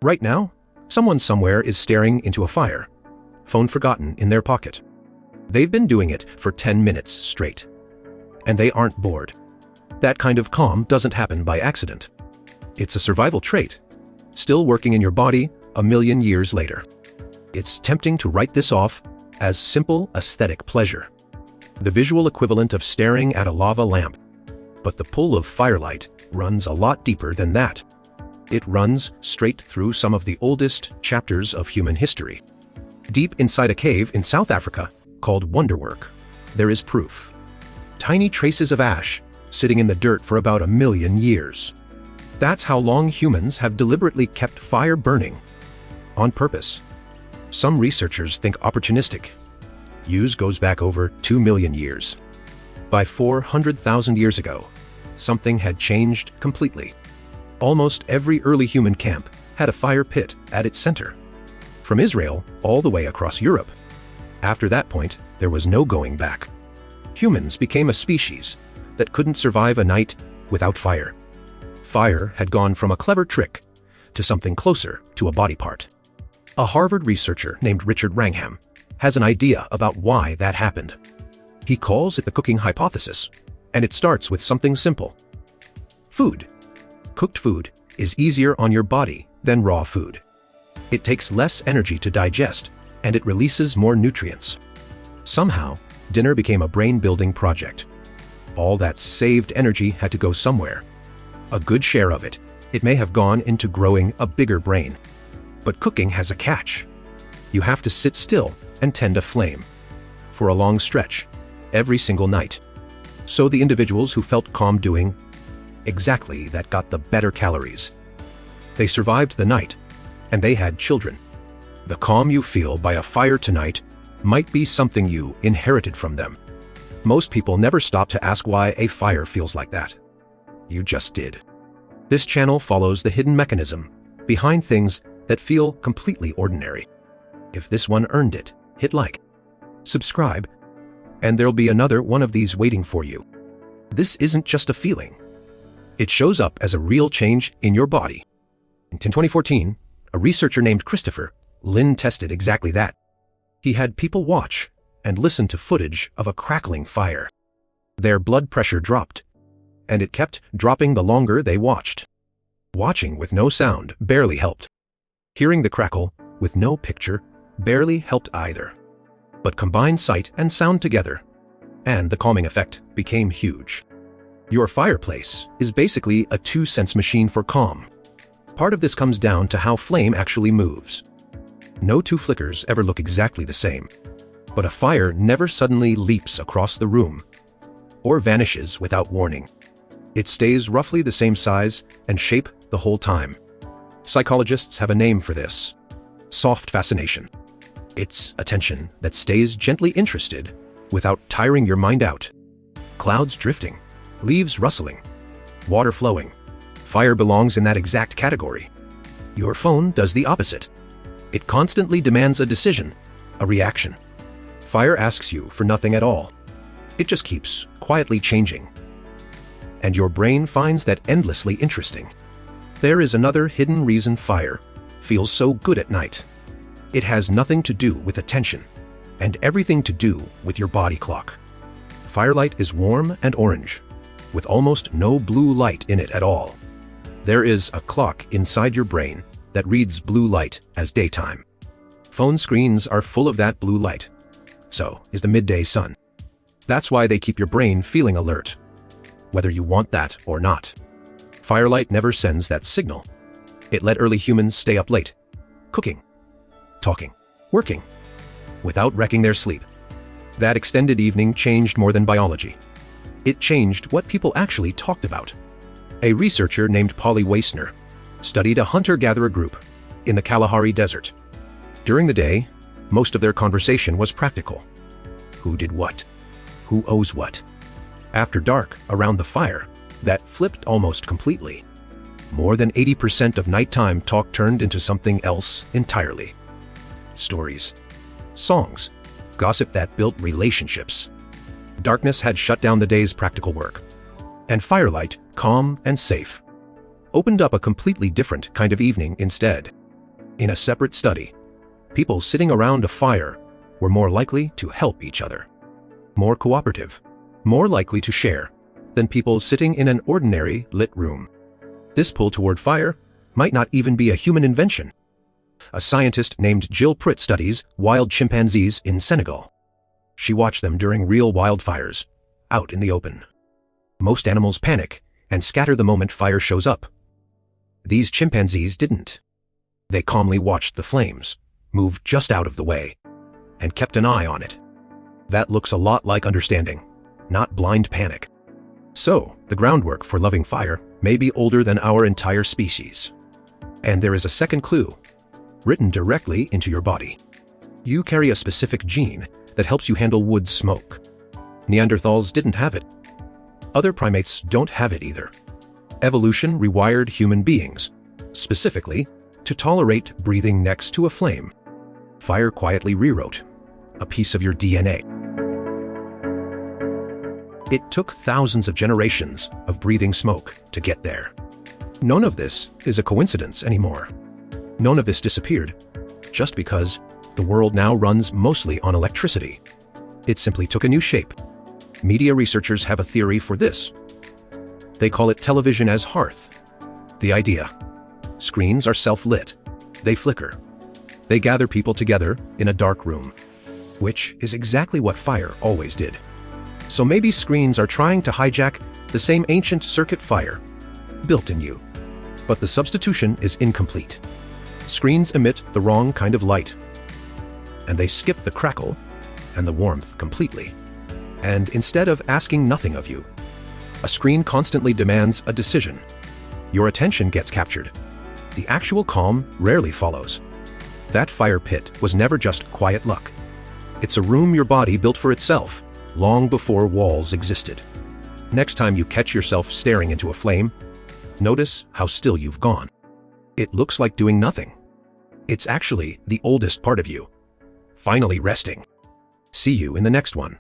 Right now, someone somewhere is staring into a fire, phone forgotten in their pocket. They've been doing it for 10 minutes straight. And they aren't bored. That kind of calm doesn't happen by accident. It's a survival trait, still working in your body a million years later. It's tempting to write this off as simple aesthetic pleasure, the visual equivalent of staring at a lava lamp. But the pull of firelight runs a lot deeper than that. It runs straight through some of the oldest chapters of human history. Deep inside a cave in South Africa called Wonderwork, there is proof. Tiny traces of ash sitting in the dirt for about 1 million years. That's how long humans have deliberately kept fire burning. On purpose. Some researchers think opportunistic. Use goes back over 2 million years. By 400,000 years ago, something had changed completely. Almost every early human camp had a fire pit at its center. From Israel all the way across Europe. After that point, there was no going back. Humans became a species that couldn't survive a night without fire. Fire had gone from a clever trick to something closer to a body part. A Harvard researcher named Richard Wrangham has an idea about why that happened. He calls it the cooking hypothesis, and it starts with something simple. Food. Cooked food is easier on your body than raw food. It takes less energy to digest, and it releases more nutrients. Somehow, dinner became a brain-building project. All that saved energy had to go somewhere. A good share of it may have gone into growing a bigger brain. But cooking has a catch. You have to sit still and tend a flame. For a long stretch, every single night. So the individuals who felt calm doing exactly that got the better calories. They survived the night, and they had children. The calm you feel by a fire tonight might be something you inherited from them. Most people never stop to ask why a fire feels like that. You just did. This channel follows the hidden mechanism behind things that feel completely ordinary. If this one earned it, hit like, subscribe, and there'll be another one of these waiting for you. This isn't just a feeling. It shows up as a real change in your body. In 2014, a researcher named Christopher Lynn tested exactly that. He had people watch and listen to footage of a crackling fire. Their blood pressure dropped, and it kept dropping the longer they watched. Watching with no sound barely helped. Hearing the crackle with no picture barely helped either. But combine sight and sound together, and the calming effect became huge. Your fireplace is basically a 2-sense machine for calm. Part of this comes down to how flame actually moves. No two flickers ever look exactly the same, but a fire never suddenly leaps across the room or vanishes without warning. It stays roughly the same size and shape the whole time. Psychologists have a name for this: soft fascination. It's attention that stays gently interested without tiring your mind out. Clouds drifting, leaves rustling, water flowing. Fire belongs in that exact category. Your phone does the opposite. It constantly demands a decision, a reaction. Fire asks you for nothing at all. It just keeps quietly changing. And your brain finds that endlessly interesting. There is another hidden reason fire feels so good at night. It has nothing to do with attention, and everything to do with your body clock. Firelight is warm and orange, with almost no blue light in it at all. There is a clock inside your brain that reads blue light as daytime. Phone screens are full of that blue light. So is the midday sun. That's why they keep your brain feeling alert, whether you want that or not. Firelight never sends that signal. It let early humans stay up late, cooking, talking, working, without wrecking their sleep. That extended evening changed more than biology. It changed what people actually talked about. A researcher named Polly Weissner studied a hunter-gatherer group in the Kalahari Desert. During the day, most of their conversation was practical. Who did what? Who owes what? After dark, around the fire, that flipped almost completely. More than 80% of nighttime talk turned into something else entirely. Stories, songs, gossip that built relationships. Darkness had shut down the day's practical work. And firelight, calm and safe, opened up a completely different kind of evening instead. In a separate study, people sitting around a fire were more likely to help each other, more cooperative, more likely to share than people sitting in an ordinary lit room. This pull toward fire might not even be a human invention. A scientist named Jill Pritt studies wild chimpanzees in Senegal. She watched them during real wildfires, out in the open. Most animals panic and scatter the moment fire shows up. These chimpanzees didn't. They calmly watched the flames, moved just out of the way, and kept an eye on it. That looks a lot like understanding, not blind panic. So, the groundwork for loving fire may be older than our entire species. And there is a second clue, written directly into your body. You carry a specific gene that helps you handle wood smoke. Neanderthals didn't have it. Other primates don't have it either. Evolution rewired human beings, specifically, to tolerate breathing next to a flame. Fire quietly rewrote a piece of your DNA. It took thousands of generations of breathing smoke to get there. None of this is a coincidence anymore. None of this disappeared just because the world now runs mostly on electricity. It simply took a new shape. Media researchers have a theory for this. They call it television as hearth. The idea: screens are self-lit. They flicker. They gather people together in a dark room, which is exactly what fire always did. So maybe screens are trying to hijack the same ancient circuit fire built in you. But the substitution is incomplete. Screens emit the wrong kind of light, and they skip the crackle and the warmth completely. And instead of asking nothing of you, a screen constantly demands a decision. Your attention gets captured. The actual calm rarely follows. That fire pit was never just quiet luck. It's a room your body built for itself, long before walls existed. Next time you catch yourself staring into a flame, notice how still you've gone. It looks like doing nothing. It's actually the oldest part of you, finally resting. See you in the next one.